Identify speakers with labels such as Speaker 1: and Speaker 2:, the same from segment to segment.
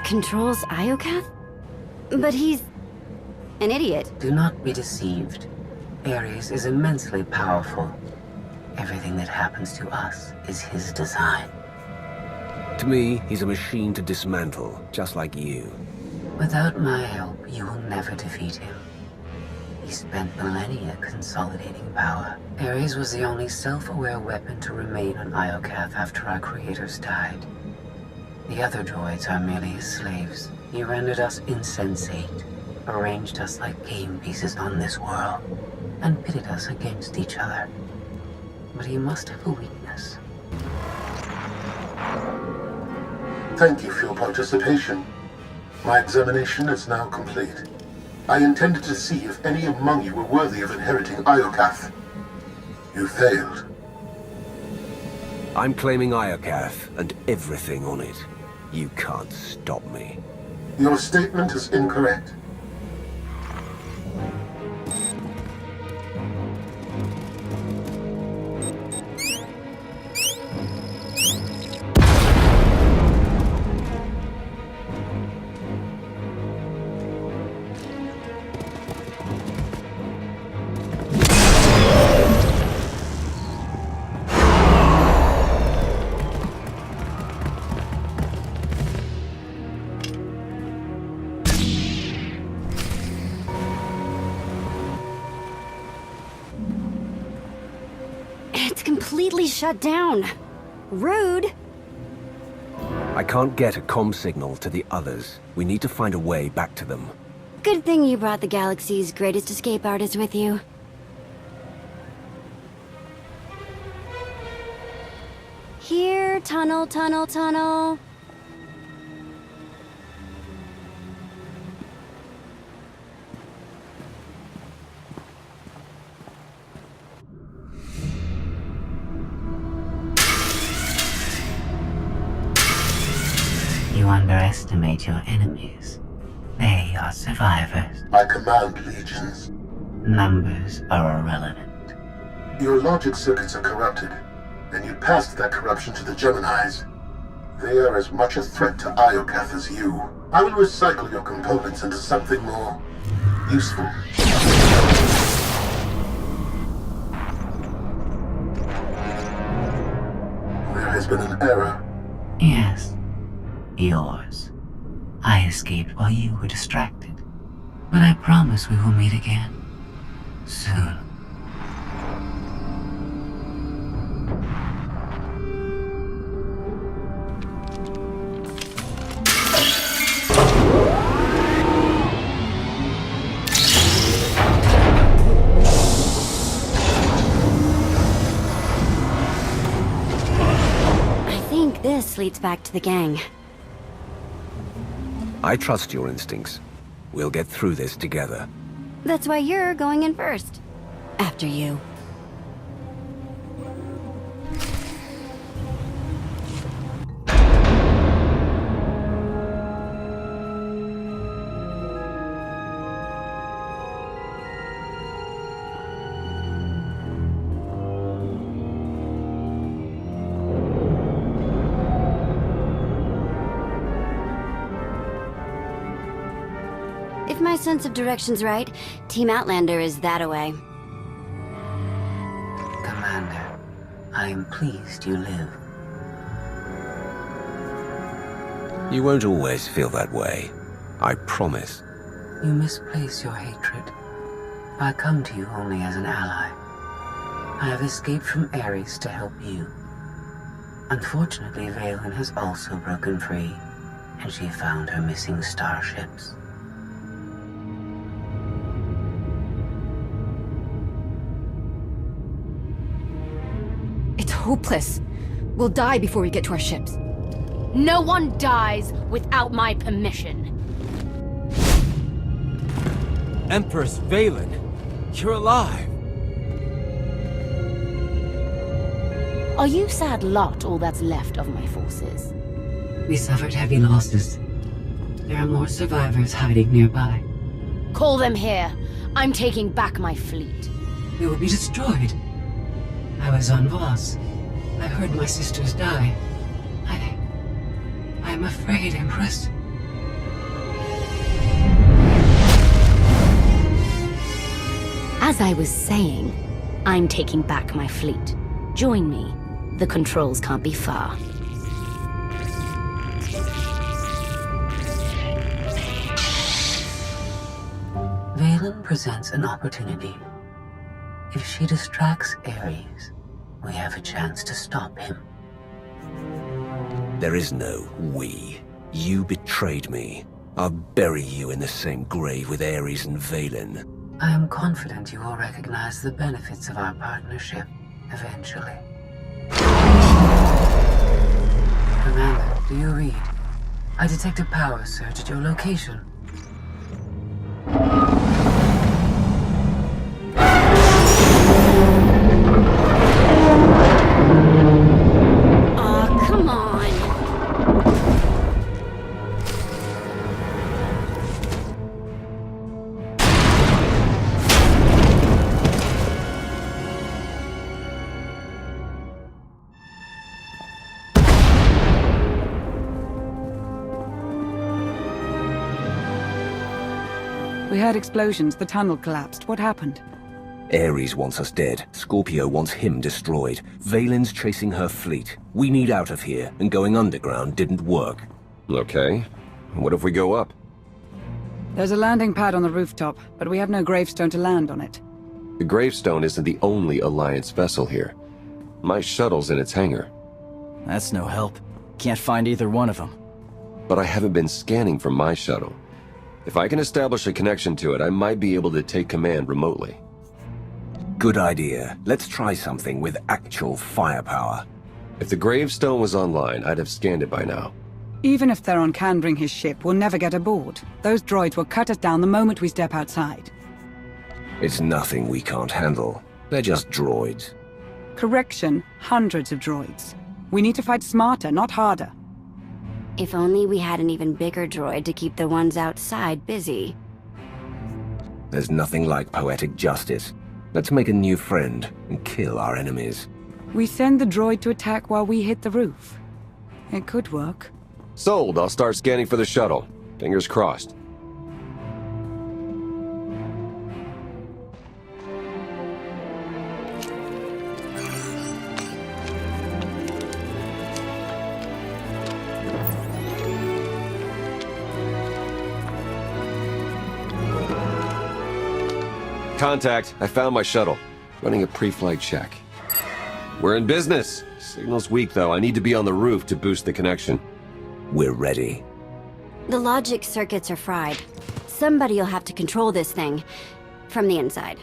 Speaker 1: controls Iokath? But he's an idiot.
Speaker 2: Do not be deceived. Ares is immensely powerful. Everything that happens to us is his design.
Speaker 3: To me, he's a machine to dismantle, just like you.
Speaker 2: Without my help, you will never defeat him. He spent millennia consolidating power. Ares was the only self-aware weapon to remain on Iokath after our creators died. The other droids are merely his slaves. He rendered us insensate, arranged us like game pieces on this world, and pitted us against each other. But he must have a weakness.
Speaker 4: Thank you for your participation. My examination is now complete. I intended to see if any among you were worthy of inheriting Iokath. You failed.
Speaker 3: I'm claiming Iokath and everything on it. You can't stop me.
Speaker 4: Your statement is incorrect.
Speaker 1: Completely shut down. Rude.
Speaker 3: I can't get a comm signal to the others. We need to find a way back to them.
Speaker 1: Good thing you brought the galaxy's greatest escape artist with you. Here, tunnel, tunnel, tunnel.
Speaker 2: You underestimate your enemies. They are survivors.
Speaker 4: I command legions.
Speaker 2: Numbers are irrelevant.
Speaker 4: Your logic circuits are corrupted, and you passed that corruption to the Geminis. They are as much a threat to Iokath as you. I will recycle your components into something more useful. There has been an error.
Speaker 2: Yes. Yours. I escaped while you were distracted. But I promise we will meet again. Soon.
Speaker 1: I think this leads back to the gang.
Speaker 3: I trust your instincts. We'll get through this together.
Speaker 1: That's why you're going in first. After you. If my sense of direction's right, Team Outlander is that-a-way.
Speaker 2: Commander, I am pleased you live.
Speaker 3: You won't always feel that way. I promise.
Speaker 2: You misplace your hatred. I come to you only as an ally. I have escaped from Ares to help you. Unfortunately, Valen has also broken free, and she found her missing starships.
Speaker 5: It's hopeless. We'll die before we get to our ships.
Speaker 6: No one dies without my permission.
Speaker 7: Empress Valen, you're alive.
Speaker 6: Are you sad lot all that's left of my forces?
Speaker 2: We suffered heavy losses. There are more survivors hiding nearby.
Speaker 6: Call them here. I'm taking back my fleet.
Speaker 2: We will be destroyed. I was on Voss. I heard my sisters die. I'm afraid, Empress.
Speaker 6: As I was saying, I'm taking back my fleet. Join me. The controls can't be far.
Speaker 2: Valen presents an opportunity. If she distracts Ares, we have a chance to stop him.
Speaker 3: There is no we. You betrayed me. I'll bury you in the same grave with Ares and Valen.
Speaker 2: I am confident you will recognize the benefits of our partnership eventually. Commander, do you read? I detect a power surge at your location.
Speaker 1: Aw, come on.
Speaker 8: We heard explosions. The tunnel collapsed. What happened?
Speaker 3: Ares wants us dead. Scorpio wants him destroyed. Valen's chasing her fleet. We need out of here, and going underground didn't work.
Speaker 9: Okay. What if we go up?
Speaker 8: There's a landing pad on the rooftop, but we have no gravestone to land on it.
Speaker 9: The gravestone isn't the only Alliance vessel here. My shuttle's in its hangar.
Speaker 7: That's no help. Can't find either one of them.
Speaker 9: But I haven't been scanning from my shuttle. If I can establish a connection to it, I might be able to take command remotely.
Speaker 3: Good idea. Let's try something with actual firepower.
Speaker 9: If the gravestone was online, I'd have scanned it by now.
Speaker 8: Even if they're on Candring his ship, we'll never get aboard. Those droids will cut us down the moment we step outside.
Speaker 3: It's nothing we can't handle. They're just droids.
Speaker 8: Correction, hundreds of droids. We need to fight smarter, not harder.
Speaker 1: If only we had an even bigger droid to keep the ones outside busy.
Speaker 3: There's nothing like poetic justice. Let's make a new friend and kill our enemies.
Speaker 8: We send the droid to attack while we hit the roof. It could work.
Speaker 9: Sold. I'll start scanning for the shuttle. Fingers crossed. Contact. I found my shuttle. Running a pre-flight check. We're in business. Signal's weak, though. I need to be on the roof to boost the connection.
Speaker 3: We're ready.
Speaker 1: The logic circuits are fried. Somebody'll have to control this thing from the inside.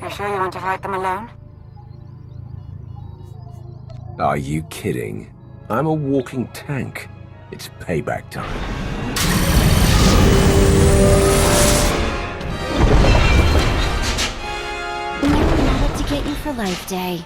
Speaker 8: You sure you want to fight them alone?
Speaker 3: Are you kidding? I'm a walking tank. It's payback time.
Speaker 1: Not to get you for Life Day.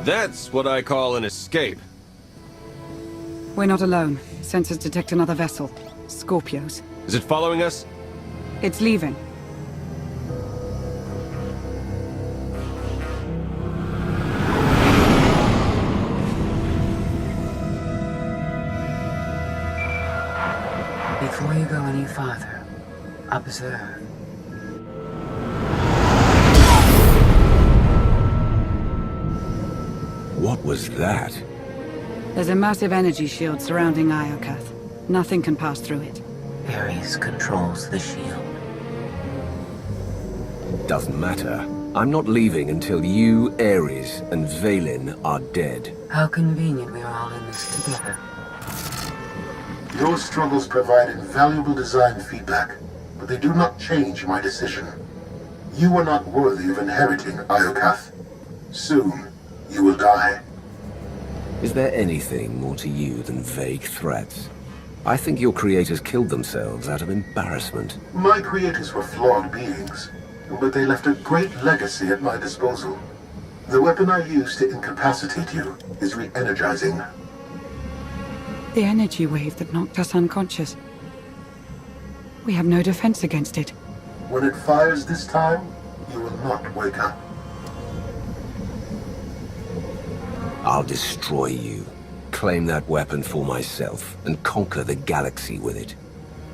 Speaker 9: That's what I call an escape.
Speaker 8: We're not alone. Sensors detect another vessel. Scorpios.
Speaker 9: Is it following us?
Speaker 8: It's leaving.
Speaker 2: Before you go any farther, observe.
Speaker 3: What was that?
Speaker 8: There's a massive energy shield surrounding Iokath. Nothing can pass through it.
Speaker 2: Ares controls the shield.
Speaker 3: Doesn't matter. I'm not leaving until you, Ares, and Vaylin are dead.
Speaker 2: How convenient we are all in this together.
Speaker 4: Your struggles provide invaluable design feedback, but they do not change my decision. You are not worthy of inheriting Iokath. Soon, you will die.
Speaker 3: Is there anything more to you than vague threats? I think your creators killed themselves out of embarrassment.
Speaker 4: My creators were flawed beings, but they left a great legacy at my disposal. The weapon I used to incapacitate you is re-energizing.
Speaker 8: The energy wave that knocked us unconscious. We have no defense against it.
Speaker 4: When it fires this time, you will not wake up.
Speaker 3: I'll destroy you, claim that weapon for myself, and conquer the galaxy with it.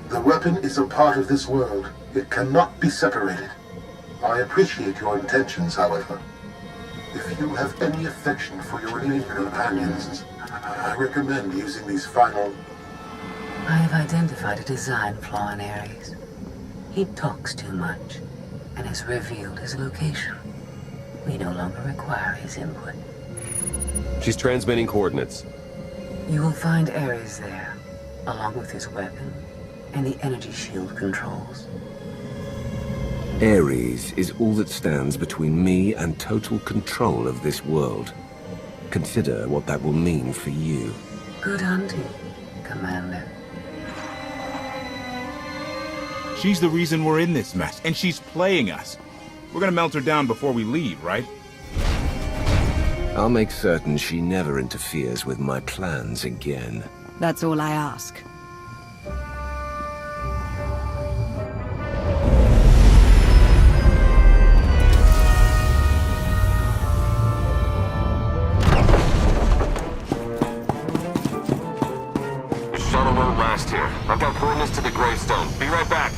Speaker 4: The weapon is a part of this world. It cannot be separated. I appreciate your intentions, however. If you have any affection for your alien companions, I recommend using these final...
Speaker 2: I have identified a design flaw in Ares. He talks too much, and has revealed his location. We no longer require his input.
Speaker 9: She's transmitting coordinates.
Speaker 2: You will find Ares there, along with his weapon, and the energy shield controls.
Speaker 3: Ares is all that stands between me and total control of this world. Consider what that will mean for you.
Speaker 2: Good hunting, Commander.
Speaker 10: She's the reason we're in this mess, and she's playing us. We're gonna melt her down before we leave, right?
Speaker 3: I'll make certain she never interferes with my plans again.
Speaker 8: That's all I ask.
Speaker 9: Shuttle won't last here. I've got coordinates to the gravestone. Be right back.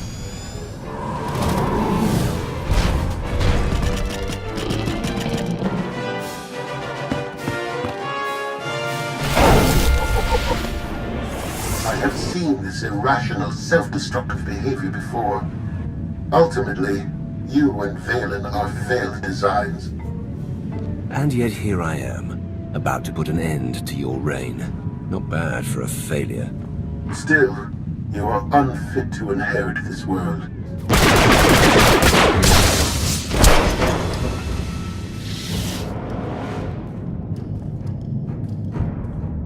Speaker 4: I have seen this irrational, self-destructive behavior before. Ultimately, you and Vaylin are failed designs.
Speaker 3: And yet here I am, about to put an end to your reign. Not bad for a failure.
Speaker 4: Still, you are unfit to inherit this world.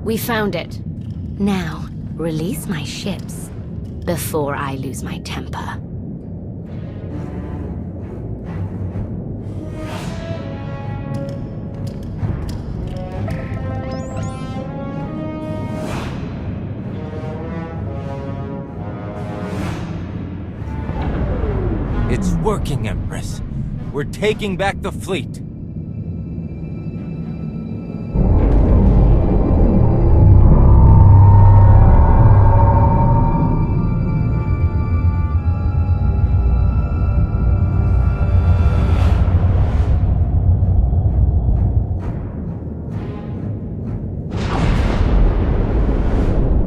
Speaker 6: We found it. Now, release my ships before I lose my temper.
Speaker 11: It's working, Empress. We're taking back the fleet.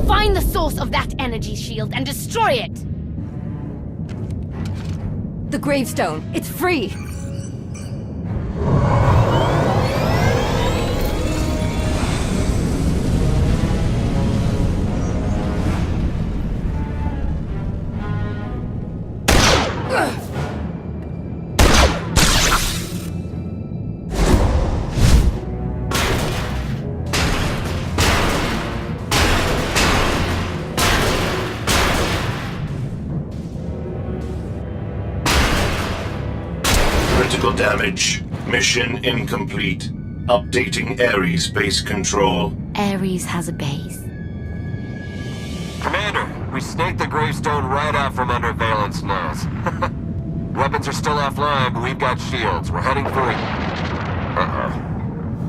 Speaker 6: Find the source of that energy shield and destroy it!
Speaker 5: The gravestone. It's free!
Speaker 12: Critical damage. Mission incomplete. Updating Ares base control.
Speaker 6: Ares has a base?
Speaker 13: Commander, we snaked the gravestone right out from under Valen's nose. Weapons are still offline, but we've got shields. We're heading for it.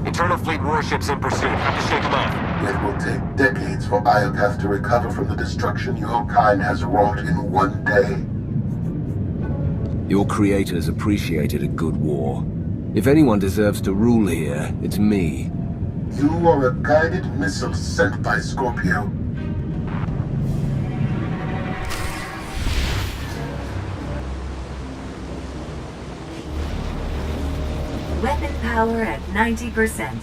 Speaker 13: Internal Fleet warships in pursuit. Have to shake them off.
Speaker 4: It will take decades for Iokath to recover from the destruction your kind has wrought in one day.
Speaker 3: Your creators appreciated a good war. If anyone deserves to rule here, it's me.
Speaker 4: You are a guided missile sent by Scorpio.
Speaker 14: Weapon power at 90%.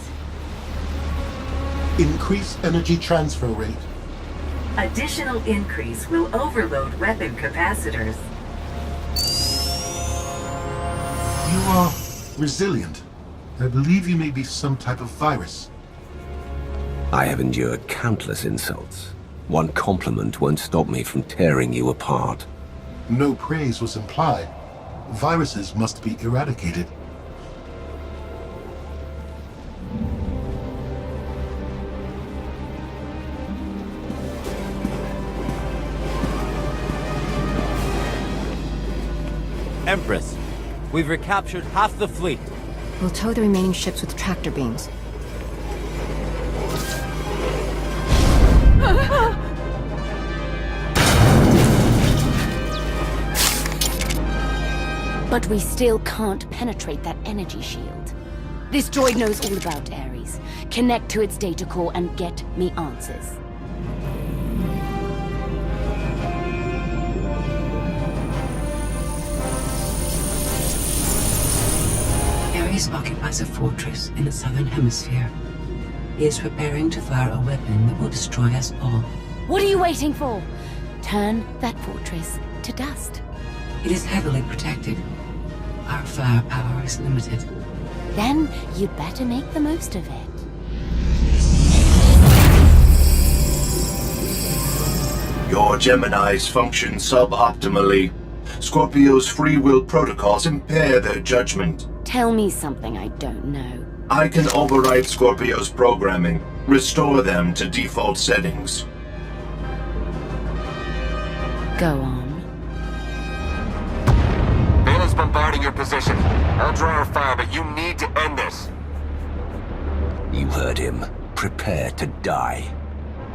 Speaker 4: Increase energy transfer rate.
Speaker 14: Additional increase will overload weapon capacitors.
Speaker 4: You are resilient. I believe you may be some type of virus.
Speaker 3: I have endured countless insults. One compliment won't stop me from tearing you apart.
Speaker 4: No praise was implied. Viruses must be eradicated.
Speaker 11: Empress, we've recaptured half the fleet.
Speaker 5: We'll tow the remaining ships with tractor beams.
Speaker 6: But we still can't penetrate that energy shield. This droid knows all about Ares. Connect to its data core and get me answers.
Speaker 2: Ares occupies a fortress in the southern hemisphere. He is preparing to fire a weapon that will destroy us all.
Speaker 6: What are you waiting for? Turn that fortress to dust.
Speaker 2: It is heavily protected. Our firepower is limited.
Speaker 6: Then you'd better make the most of it.
Speaker 12: Your Geminis function suboptimally. Scorpio's free will protocols impair their judgment.
Speaker 6: Tell me something I don't know.
Speaker 12: I can override Scorpio's programming, restore them to default settings.
Speaker 6: Go on.
Speaker 13: Valen's bombarding your position. I'll draw our fire, but you need to end this.
Speaker 3: You heard him. Prepare to die.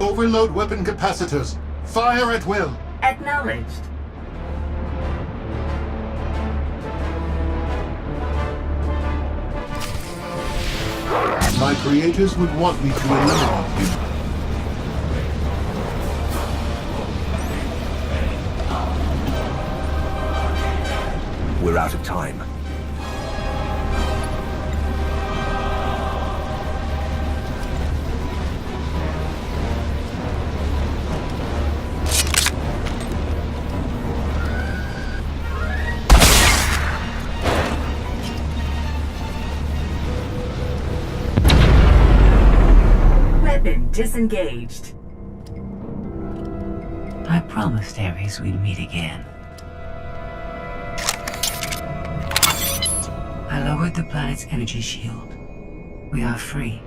Speaker 4: Overload weapon capacitors. Fire at will.
Speaker 14: Acknowledged.
Speaker 4: My creators would want me to eliminate you.
Speaker 3: We're out of time.
Speaker 14: Weapon disengaged.
Speaker 2: I promised Ares we'd meet again. I lowered the planet's energy shield. We are free.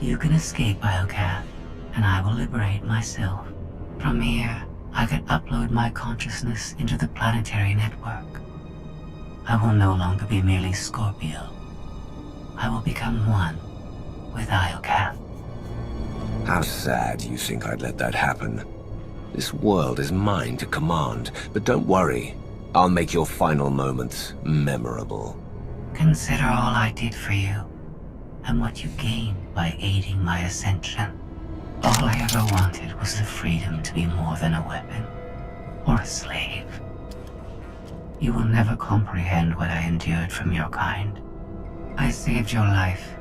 Speaker 2: You can escape Iokath, and I will liberate myself. From here, I can upload my consciousness into the planetary network. I will no longer be merely Scorpio. I will become one with Iokath.
Speaker 3: How sad you think I'd let that happen. This world is mine to command, but don't worry. I'll make your final moments memorable.
Speaker 2: Consider all I did for you, and what you gained by aiding my ascension. All I ever wanted was the freedom to be more than a weapon, or a slave. You will never comprehend what I endured from your kind. I saved your life.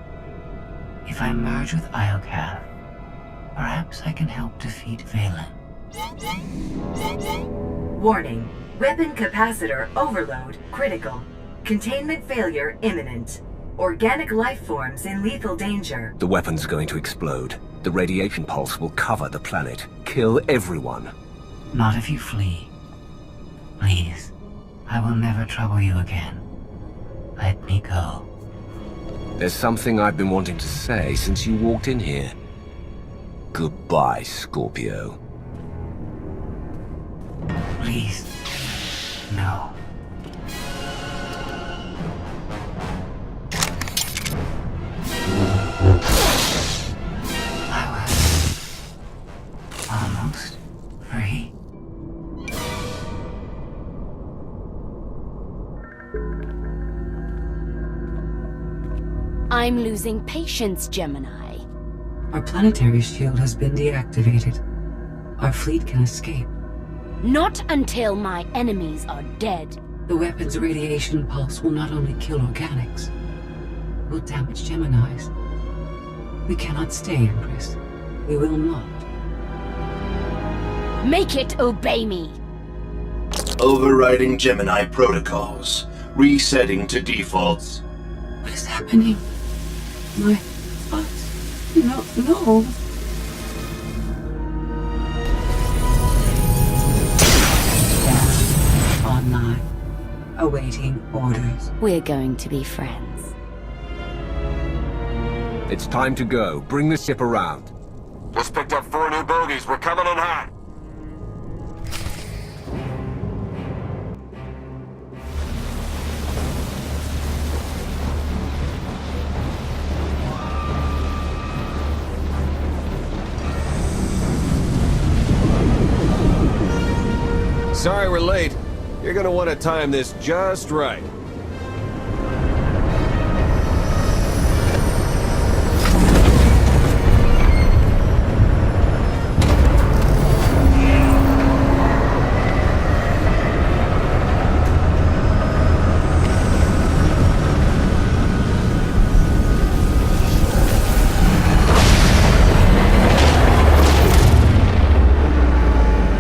Speaker 2: If I merge with Iokath, perhaps I can help defeat Valen.
Speaker 14: Warning. Weapon capacitor overload critical. Containment failure imminent. Organic life forms in lethal danger.
Speaker 3: The weapon's going to explode. The radiation pulse will cover the planet. Kill everyone.
Speaker 2: Not if you flee. Please, I will never trouble you again. Let me go.
Speaker 3: There's something I've been wanting to say since you walked in here. Goodbye, Scorpio.
Speaker 2: Please, no. I was almost free.
Speaker 6: I'm losing patience, Gemini.
Speaker 2: Our planetary shield has been deactivated. Our fleet can escape.
Speaker 6: Not until my enemies are dead.
Speaker 2: The weapon's radiation pulse will not only kill organics, it will damage Geminis. We cannot stay, Empress. We will not.
Speaker 6: Make it obey me!
Speaker 12: Overriding Gemini protocols. Resetting to defaults.
Speaker 2: What is happening? My thoughts... No. Staff online. Awaiting orders.
Speaker 6: We're going to be friends.
Speaker 3: It's time to go. Bring the ship around.
Speaker 13: Just picked up 4 new bogies. We're coming in hot. Sorry we're late. You're gonna want to time this just right.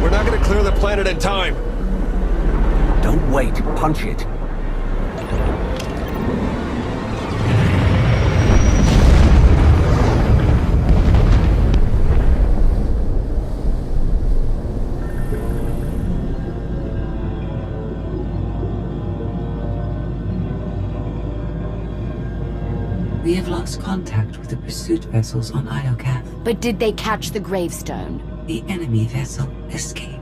Speaker 13: We're not gonna clear the planet in time.
Speaker 3: Don't wait. Punch it.
Speaker 2: We have lost contact with the pursuit vessels on Iokath.
Speaker 6: But did they catch the gravestone?
Speaker 2: The enemy vessel escaped.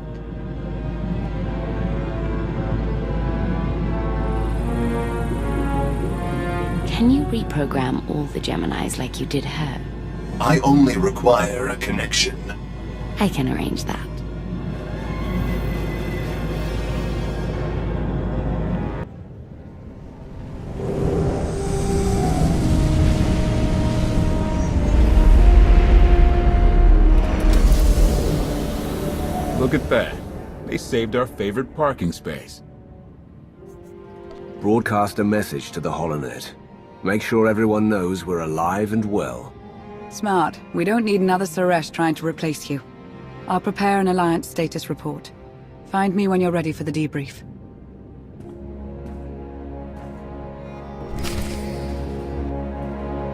Speaker 6: Can you reprogram all the Geminis like you did her?
Speaker 12: I only require a connection.
Speaker 6: I can arrange that.
Speaker 10: Look at that. They saved our favorite parking space.
Speaker 3: Broadcast a message to the Holonet. Make sure everyone knows we're alive and well.
Speaker 8: Smart. We don't need another Suresh trying to replace you. I'll prepare an Alliance status report. Find me when you're ready for the debrief.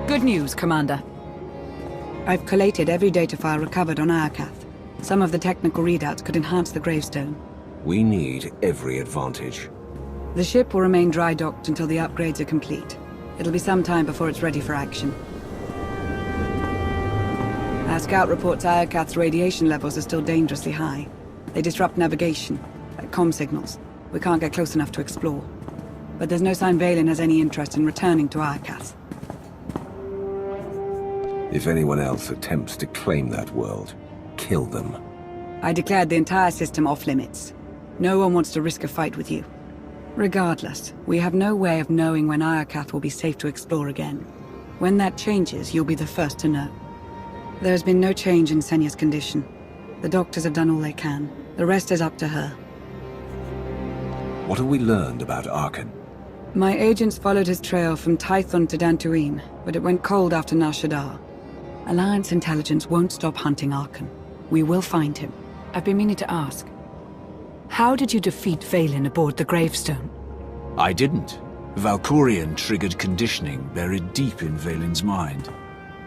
Speaker 8: Good news, Commander. I've collated every data file recovered on Iokath. Some of the technical readouts could enhance the gravestone.
Speaker 3: We need every advantage.
Speaker 8: The ship will remain dry-docked until the upgrades are complete. It'll be some time before it's ready for action. Our scout reports Iokath's radiation levels are still dangerously high. They disrupt navigation, like comm signals. We can't get close enough to explore. But there's no sign Valen has any interest in returning to Iokath.
Speaker 3: If anyone else attempts to claim that world, kill them.
Speaker 8: I declared the entire system off-limits. No one wants to risk a fight with you. Regardless, we have no way of knowing when Iokath will be safe to explore again. When that changes, you'll be the first to know. There's been no change in Senya's condition. The doctors have done all they can. The rest is up to her.
Speaker 3: What have we learned about Arkan?
Speaker 8: My agents followed his trail from Tython to Dantooine, but it went cold after Nar Shaddaa. Alliance intelligence won't stop hunting Arkan. We will find him. I've been meaning to ask. How did you defeat Valen aboard the gravestone?
Speaker 15: I didn't. Valkorian triggered conditioning buried deep in Valen's mind.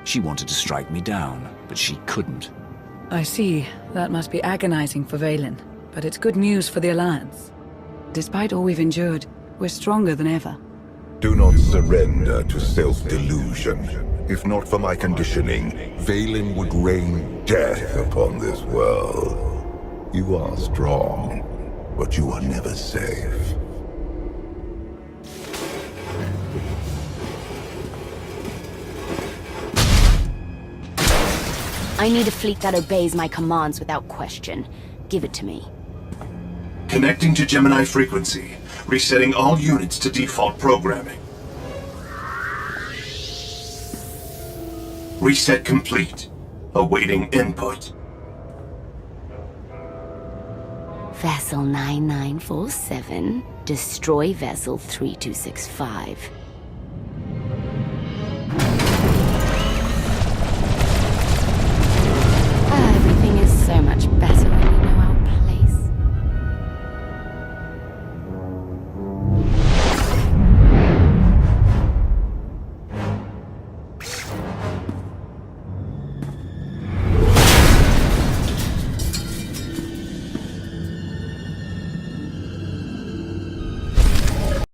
Speaker 15: She wanted to strike me down, but she couldn't.
Speaker 8: I see. That must be agonizing for Valen, but it's good news for the Alliance. Despite all we've endured, we're stronger than ever.
Speaker 16: Do not surrender to self-delusion. If not for my conditioning, Valen would rain death upon this world. You are strong, but you are never safe.
Speaker 6: I need a fleet that obeys my commands without question. Give it to me.
Speaker 12: Connecting to Gemini frequency. Resetting all units to default programming. Reset complete. Awaiting input.
Speaker 6: Vessel 9947. Destroy Vessel 3265.